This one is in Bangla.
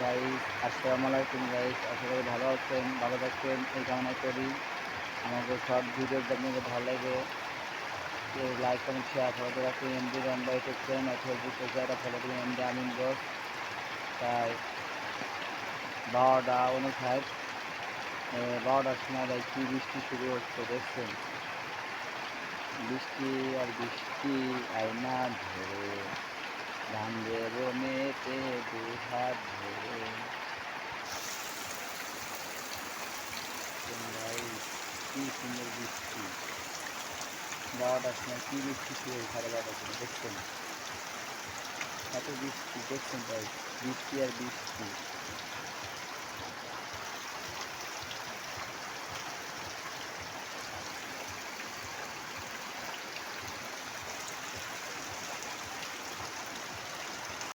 গাইস আসসালামু আলাইকুম গাইস, আশা করি ভালো আছেন, ভালো থাকবেন এই কামনা করি। আমাদের শর্ট ভিডিও যদি আপনাদের ভালো লাগে লাইক কমেন্ট শেয়ার ফলো করে রাখুন। এমডি রনবা ইউটিউব চ্যানেল ফেসবুক পেজে একটা ফলো দিন এমডি আমিন বস। তাই 12:59 12টার সময় ভাই কি বৃষ্টি শুরু হচ্ছে দেখছেন, বৃষ্টি আর বৃষ্টি আয়না ধরে ভাঙ্গে বনেতে দুহাত ধরে। গাইস কি সুন্দর বৃষ্টি, 12টার সময় কি বৃষ্টি শুরু হয়েছে, 12:30টার সময় দেখছেন এত বৃষ্টি দেখছেন ভাই, বৃষ্টি আর বৃষ্টি।